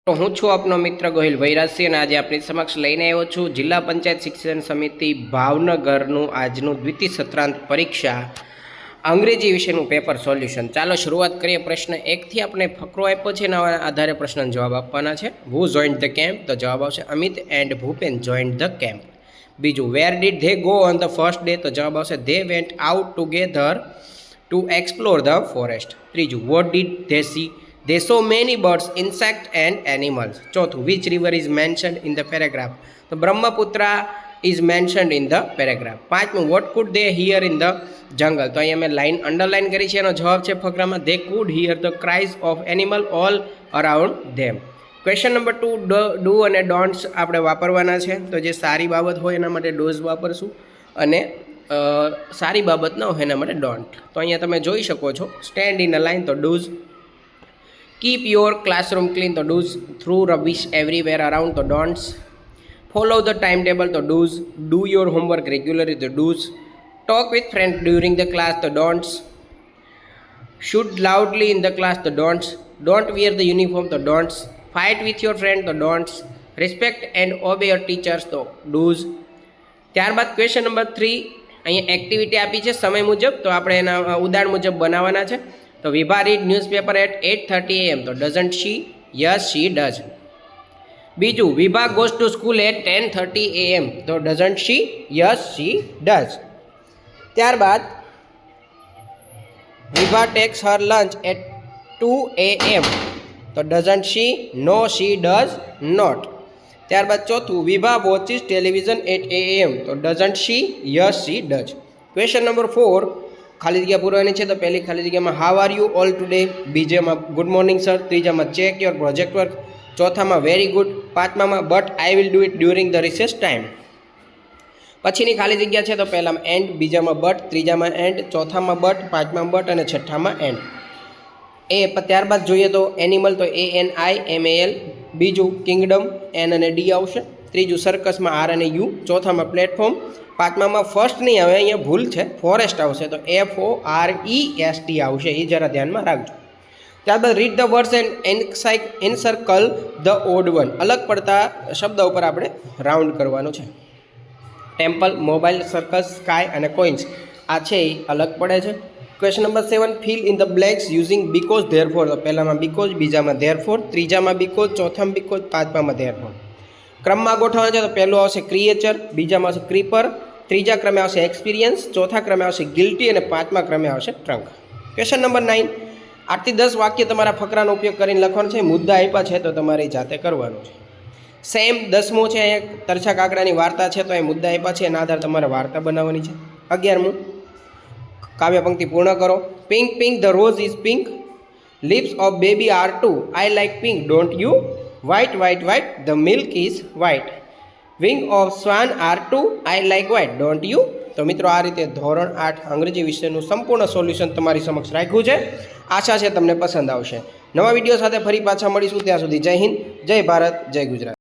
તો હું છું આપનો મિત્ર ગોહિલ વૈરાજસિંહ અને આજે આપણી સમક્ષ લઈને આવ્યો છું જિલ્લા પંચાયત શિક્ષણ સમિતિ ભાવનગરનું આજનું દ્વિતીય સત્રાંત પરીક્ષા અંગ્રેજી વિષયનું પેપર સોલ્યુશન. ચાલો શરૂઆત કરીએ. પ્રશ્ન 1 થી આપણે ફકરો આપ્યો છે એના આધારે પ્રશ્નનો જવાબ આપવાના છે. Who joined the camp? તો જવાબ આવશે Amit and Bhupen joined the camp. બીજું, where did they go on the first day? તો જવાબ આવશે they went out together to explore the forest. ત્રીજું, what did they see? They saw many birds, insects and animals. ચોથું, which river is mentioned in the paragraph? તો Brahmaputra is mentioned in the paragraph. પાંચમું, what could they hear in the jungle? તો અહીંયા મેં line underline કરી છે, એનો જવાબ છે ફકરામાં they could hear the cries of animal all around them. Question number 2, do અને ડોન્ટ્સ આપણે વાપરવાના છે. તો જે સારી બાબત હોય એના માટે ડોઝ વાપરશું અને સારી બાબત ન હોય એના માટે ડોન્ટ. તો અહીંયા તમે જોઈ શકો છો સ્ટેન્ડ ઇન અ લાઇન તો do's, keep your classroom clean તો do's, throw rubbish everywhere around તો don'ts, follow the timetable તો do's, do your homework regularly તો do's, talk with friends during the class તો don'ts, shout loudly in the class તો don'ts, don't wear the uniform તો don'ts, fight with your friend તો don'ts, respect and obey your teachers તો do's. ત્યારબાદ question number 3, અહીંયા activity આપી છે સમય મુજબ, તો આપણે એના ઉદાહરણ મુજબ બનાવવાના છે. તો Vibha read newspaper at 8:30 AM તો doesn't she? Yes she does. બીજું, Vibha goes to school at 10:30 AM તો doesn't she? Yes she does. ત્યારબાદ Vibha takes her lunch at 2 AM તો doesn't she? No she does not. ત્યારબાદ ચોથું, Vibha watches television at 8 AM તો doesn't she? Yes she does. Question number 4, ખાલી જગ્યા પૂરવાની છે. તો પહેલી ખાલી જગ્યામાં how are you all today, બીજામાં ગુડ મોર્નિંગ સર, ત્રીજામાં ચેક યોર પ્રોજેક્ટ વર્ક, ચોથામાં વેરી ગુડ, પાંચમામાં but I will do it during the recess time. પછીની ખાલી જગ્યા છે તો પહેલામાં એન્ડ, બીજામાં બટ, ત્રીજામાં એન્ડ, ચોથામાં બટ, પાંચમામાં બટ અને છઠ્ઠામાં એન્ડ. ત્યારબાદ જોઈએ તો એનિમલ તો ANIMAL, બીજું કિંગડમ એન અને ડી આવશે, ત્રીજું સર્કસમાં આર અને યુ, ચોથામાં પ્લેટફોર્મ, પાંચમામાં ફર્સ્ટ નહીં આવે, અહીંયા ભૂલ છે, ફોરેસ્ટ આવશે તો FOREST આવશે, એ જરા ધ્યાનમાં રાખજો. ત્યારબાદ read the words and encircle the odd one, અલગ પડતા શબ્દ ઉપર આપણે રાઉન્ડ કરવાનું છે. ટેમ્પલ, મોબાઈલ, સર્કસ, સ્કાય અને કોઇન્સ આ છે એ અલગ પડે છે. Question number 7, fill in the blanks using because therefore, તો પહેલામાં બીકોઝ, બીજામાં ધેરફોર, ત્રીજામાં બીકોઝ, ચોથામાં બીકોઝ, પાંચમામાં ધેરફોર. ક્રમમાં ગોઠવવાના છે તો પહેલું આવશે ક્રિએચર, બીજામાં આવશે ક્રીપર, ત્રીજા ક્રમે આવશે એક્સપિરિયન્સ, ચોથા ક્રમે આવશે ગિલ્ટી અને પાંચમા ક્રમે આવશે ટ્રંક. ક્વેશ્ચન નંબર 9, 8 થી 10 વાક્ય તમારા ફકરાનો ઉપયોગ કરીને લખવાનું છે. મુદ્દા આપ્યા છે તો તમારી જાતે કરવાનું છે. સેમ 10મું છે, અહીંયા તરછા કાકડાની વાર્તા છે તો અહીં મુદ્દા આપ્યા છે, એના આધારે તમારે વાર્તા બનાવવાની છે. 11મું, કાવ્ય પંક્તિ પૂર્ણ કરો. Pink pink the rose is pink, lips of baby are too, I like pink don't you, white white white the milk is white, wing of swan are two, I like white don't you. તો મિત્રો આ રીતે ધોરણ 8 અંગ્રેજી વિષયનું સંપૂર્ણ solution તમારી સમક્ષ રાખ્યું છે. આશા છે તમને પસંદ આવશે. નવા વિડીયો સાથે ફરી પાછા મળીશું. ત્યાં સુધી જય હિન્દ, જય ભારત, જય ગુજરાત.